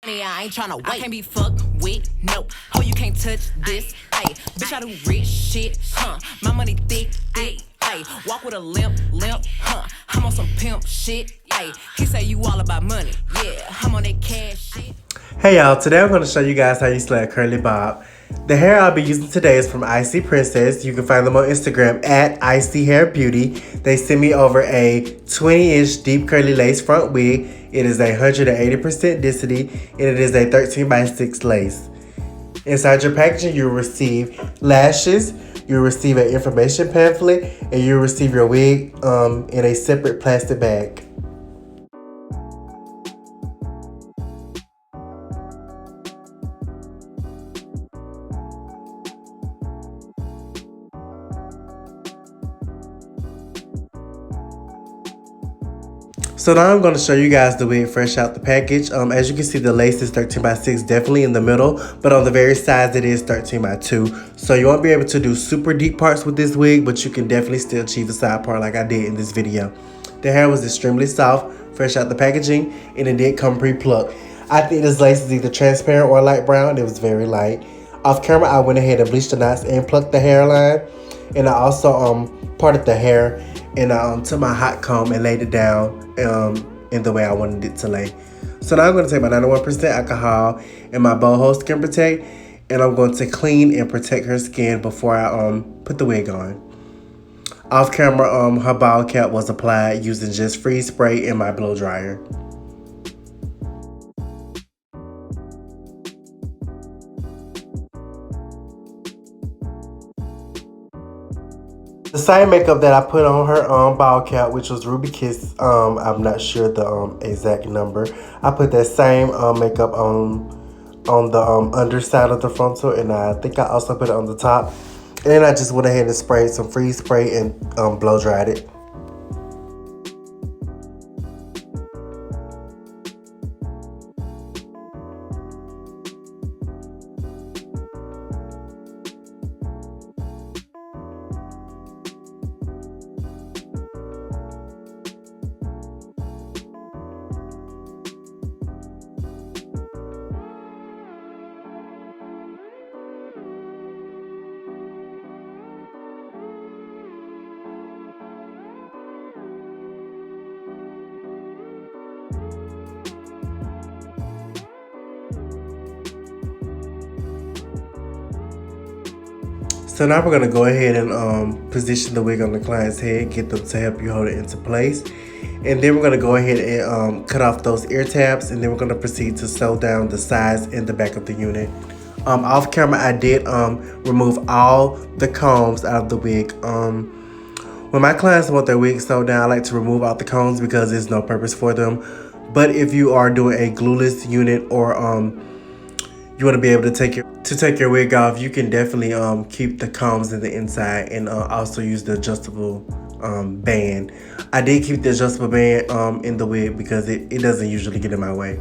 I ain't tryna wait. I can't be fucked with, no. Oh, you can't touch this. Ayy, bitch, I do rich shit, huh? My money thick, thick. Ayy, walk with a limp, huh? I'm on some pimp shit. Ayy, he say you all about money. Yeah, I'm on that cash shit. Hey y'all, today I'm going to show you guys how you slap a curly bob. The hair I'll be using today is from ISEE Princess. You can find them on Instagram at ISEE Hair Beauty. They sent me over a 20-inch deep curly lace front wig. It is 180% density and it is a 13x6 lace. Inside your packaging, you'll receive lashes, you'll receive an information pamphlet, and you'll receive your wig in a separate plastic bag. So now I'm going to show you guys the wig fresh out the package. As you can see, the lace is 13x6 definitely in the middle, but on the very sides it is 13x2. So you won't be able to do super deep parts with this wig, but you can definitely still achieve a side part like I did in this video. The hair was extremely soft, fresh out the packaging, and it did come pre-plucked. I think this lace is either transparent or light brown. It was very light. Off camera, I went ahead and bleached the knots and plucked the hairline, and I also parted the hair. And I took my hot comb and laid it down in the way I wanted it to lay. So now I'm going to take my 91% alcohol and my boho skin protect, and I'm going to clean and protect her skin before I put the wig on. Off camera, her bald cap was applied using just freeze spray and my blow dryer. The same makeup that I put on her bald cap, which was Ruby Kiss, I'm not sure the exact number. I put that same makeup on the underside of the frontal, and I think I also put it on the top. And then I just went ahead and sprayed some freeze spray and blow dried it. So now we're going to go ahead and position the wig on the client's head, get them to help you hold it into place. And then we're going to go ahead and cut off those ear tabs, and then we're going to proceed to sew down the sides and the back of the unit. Off camera, I did remove all the combs out of the wig. When my clients want their wig sewed down, I like to remove all the combs because there's no purpose for them. But if you are doing a glueless unit, or you want to be able to take your wig off, you can definitely keep the combs in the inside, and also use the adjustable band. I did keep the adjustable band in the wig because it doesn't usually get in my way.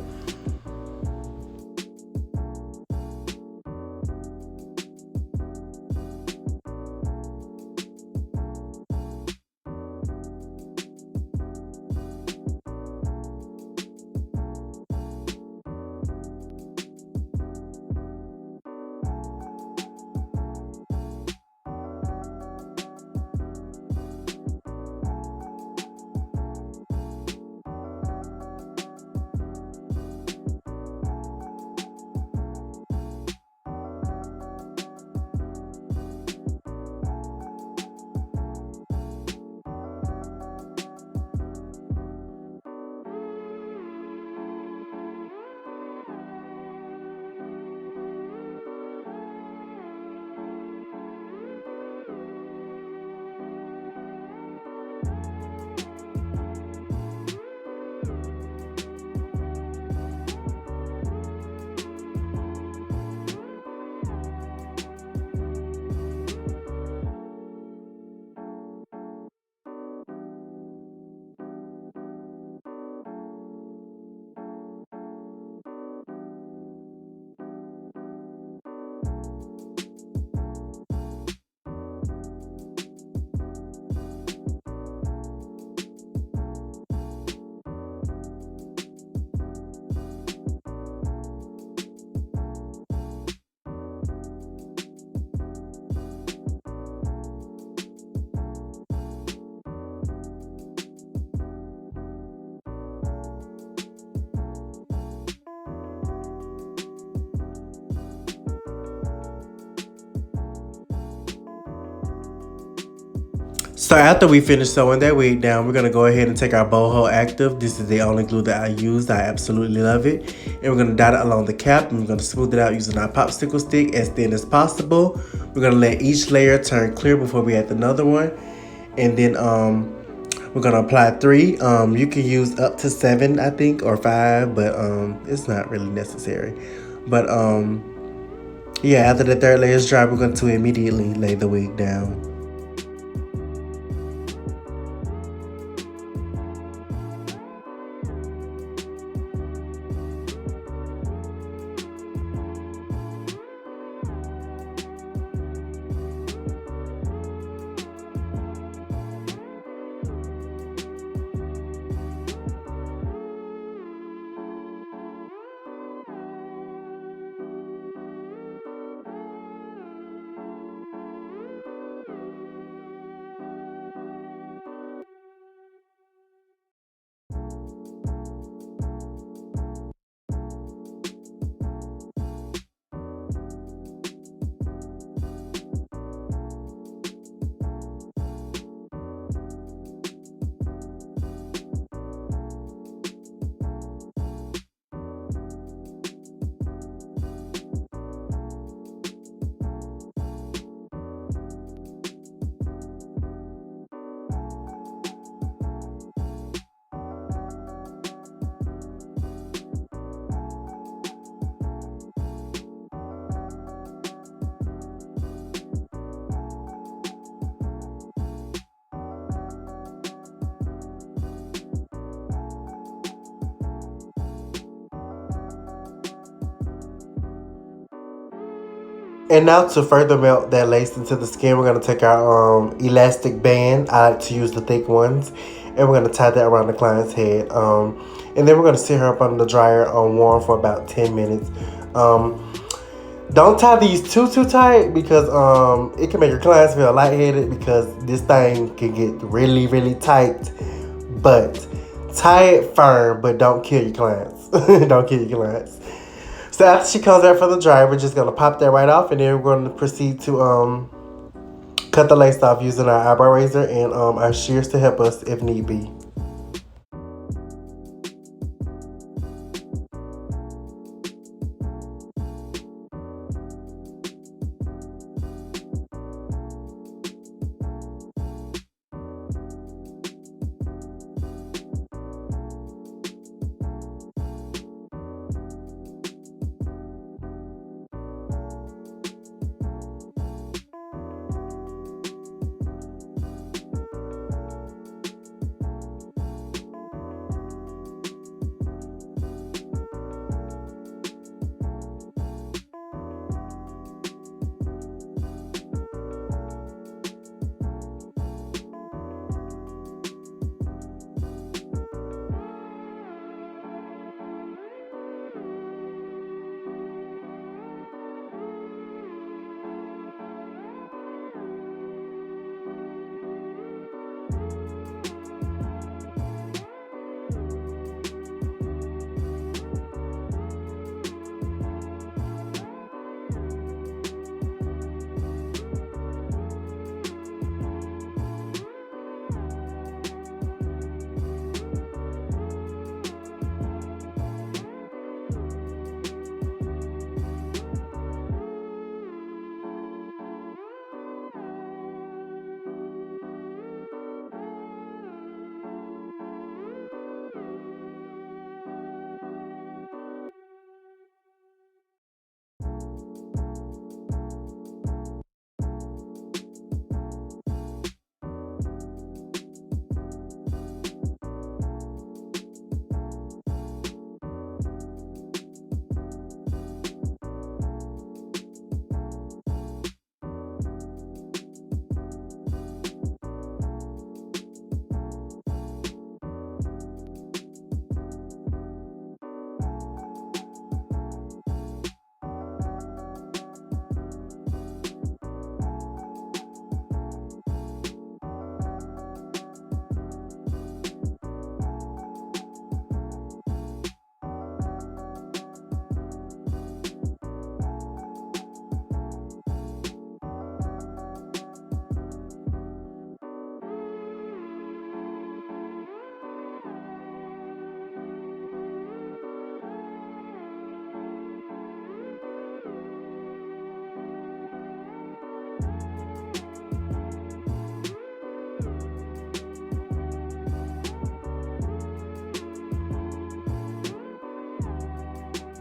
So after we finish sewing that wig down, we're gonna go ahead and take our boho active. This is the only glue that I used. I absolutely love it. And we're gonna dot it along the cap, and we're gonna smooth it out using our popsicle stick as thin as possible. We're gonna let each layer turn clear before we add another one. And then we're gonna apply 3. You can use up to 7, I think, or 5, but it's not really necessary. But yeah, after the third layer is dry, we're going to immediately lay the wig down. And now to further melt that lace into the skin, we're going to take our elastic band. I like to use the thick ones. And we're going to tie that around the client's head. And then we're going to sit her up under the dryer on warm for about 10 minutes. Don't tie these too tight because it can make your clients feel lightheaded because this thing can get really, really tight. But tie it firm, but don't kill your clients. Don't kill your clients. So after she comes out from the dryer, we're just going to pop that right off, and then we're going to proceed to cut the lace off using our eyebrow razor and our shears to help us if need be.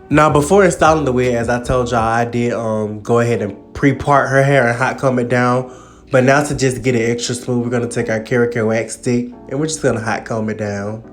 Now, before installing the wig, as I told y'all, I did go ahead and pre-part her hair and hot comb it down. But now to just get it extra smooth, we're gonna take our Kera wax stick and we're just gonna hot comb it down.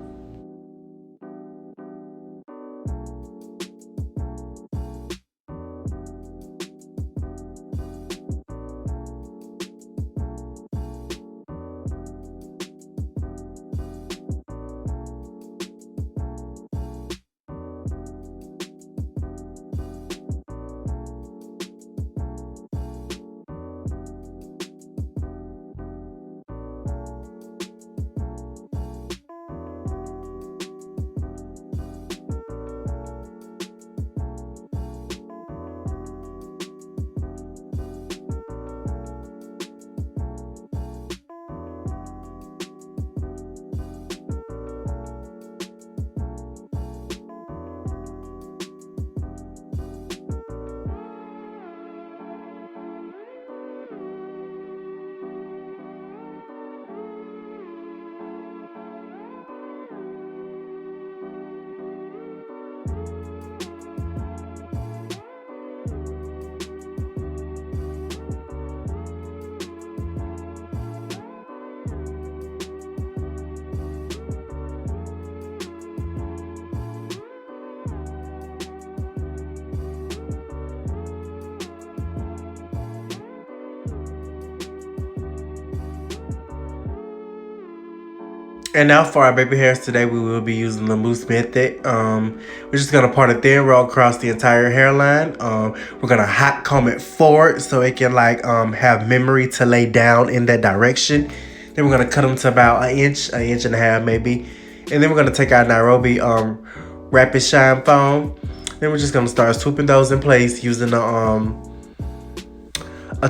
And now for our baby hairs today, we will be using the Mousse method. We're just gonna part a thin row across the entire hairline. We're gonna hot comb it forward so it can like have memory to lay down in that direction. Then we're gonna cut them to about an inch and a half maybe. And then we're gonna take our Nairobi Rapid Shine Foam. Then we're just gonna start swooping those in place using a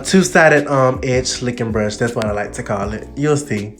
two-sided edge slicking brush. That's what I like to call it. You'll see.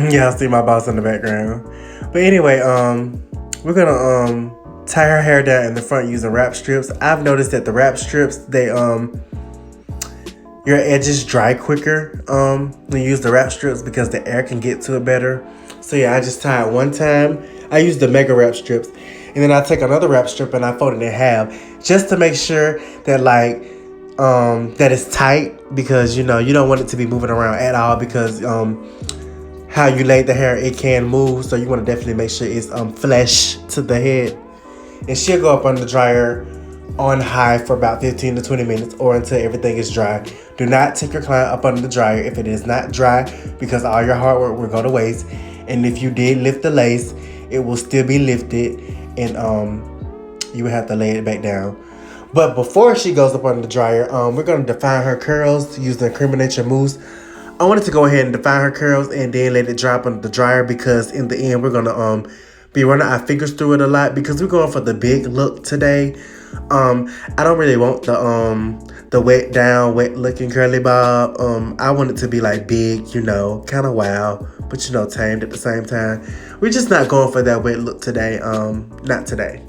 Yeah, I see my boss in the background. But anyway, we're gonna tie her hair down in the front using wrap strips. I've noticed that the wrap strips, they your edges dry quicker when you use the wrap strips because the air can get to it better. So yeah, I just tie it one time. I use the mega wrap strips, and then I take another wrap strip and I fold it in half just to make sure that that it's tight, because you don't want it to be moving around at all, because how you laid the hair, it can move, so you want to definitely make sure it's flush to the head. And she'll go up on the dryer on high for about 15 to 20 minutes or until everything is dry. Do not take your client up under the dryer if it is not dry, because all your hard work will go to waste. And if you did lift the lace, it will still be lifted, and you would have to lay it back down. But before she goes up under the dryer, we're going to define her curls using Creme Mousse. I wanted to go ahead and define her curls and then let it dry up under the dryer, because in the end we're going to be running our fingers through it a lot, because we're going for the big look today. I don't really want the wet looking curly bob. I want it to be like big, kind of wild, but tamed at the same time. We're just not going for that wet look today. Not today.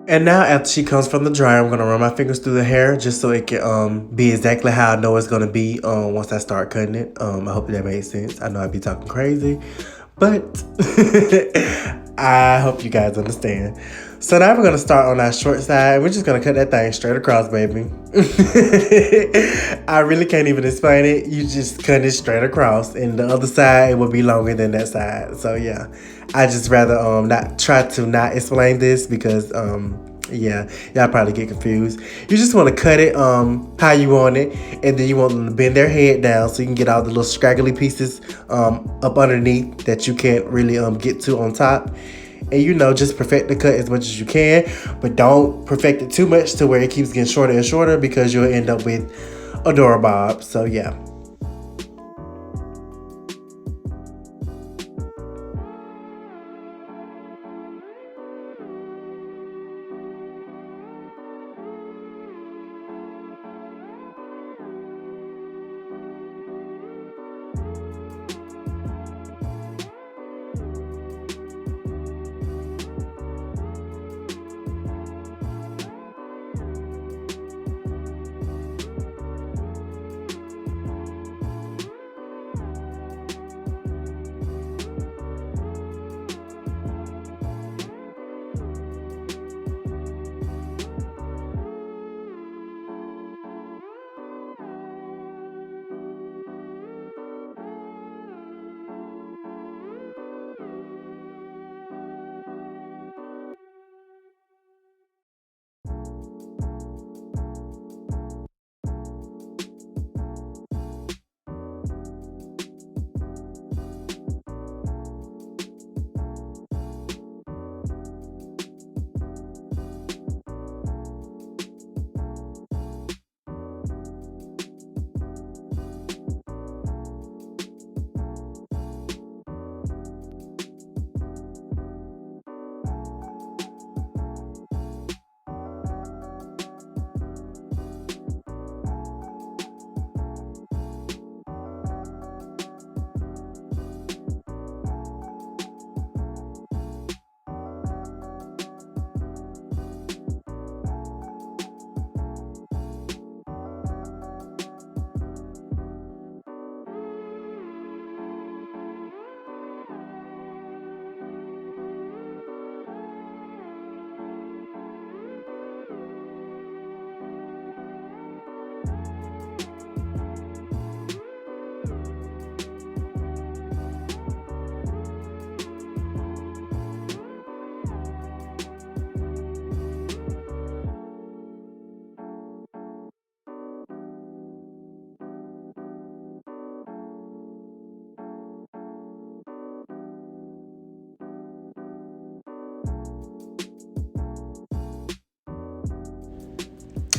And now after she comes from the dryer, I'm going to run my fingers through the hair just so it can be exactly how I know it's going to be once I start cutting it. I hope that made sense. I know I'd be talking crazy, but I hope you guys understand. So now we're going to start on our short side. We're just going to cut that thing straight across, baby. I really can't even explain it. You just cut it straight across. And the other side, it will be longer than that side. So yeah, I just rather not try to not explain this, because yeah, y'all probably get confused. You just want to cut it how you want it, and then you want them to bend their head down so you can get all the little scraggly pieces up underneath that you can't really get to on top. And just perfect the cut as much as you can, but don't perfect it too much to where it keeps getting shorter and shorter, because you'll end up with a Dora bob. So yeah.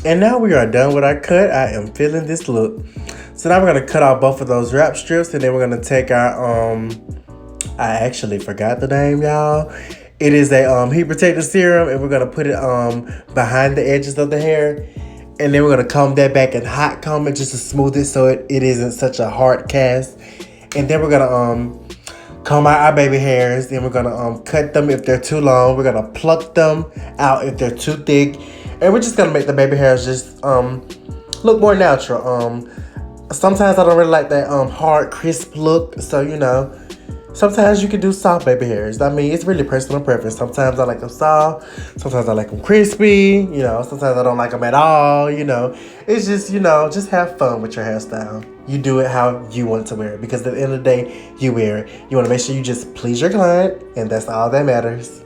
And now we are done with our cut. I am feeling this look. So now we're gonna cut off both of those wrap strips, and then we're gonna take our I actually forgot the name, y'all. It is a heat protector serum, and we're gonna put it behind the edges of the hair, and then we're gonna comb that back and hot comb it just to smooth it so it isn't such a hard cast. And then we're gonna comb out our baby hairs, and we're gonna cut them if they're too long. We're gonna pluck them out if they're too thick, and we're just gonna make the baby hairs just look more natural. Sometimes I don't really like that hard crisp look, so you know, sometimes you can do soft baby hairs. I mean, it's really personal preference. Sometimes I like them soft, sometimes I like them crispy, you know, sometimes I don't like them at all, you know. It's just, you know, just have fun with your hairstyle. You do it how you want to wear it, because at the end of the day, you wear it. You want to make sure you just please your client, and that's all that matters.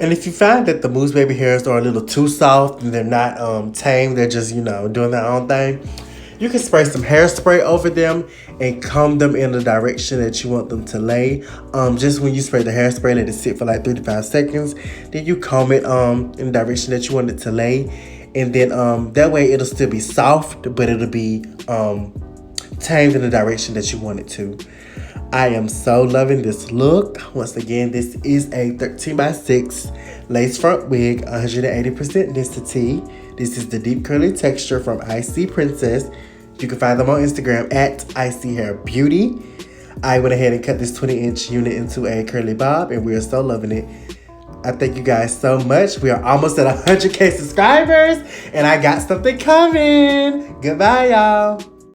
And if you find that the Mousse baby hairs are a little too soft and they're not tame, they're just, doing their own thing, you can spray some hairspray over them and comb them in the direction that you want them to lay. Just when you spray the hairspray, let it sit for like 3 to 5 seconds. Then you comb it in the direction that you want it to lay. And then that way it'll still be soft, but it'll be tamed in the direction that you want it to. I am so loving this look. Once again, this is a 13x6 lace front wig, 180% density. This is the deep curly texture from ISEE Princess. You can find them on Instagram at ISEE Hair Beauty. I went ahead and cut this 20-inch unit into a curly bob, and we are so loving it. I thank you guys so much. We are almost at 100K subscribers, and I got something coming. Goodbye, y'all.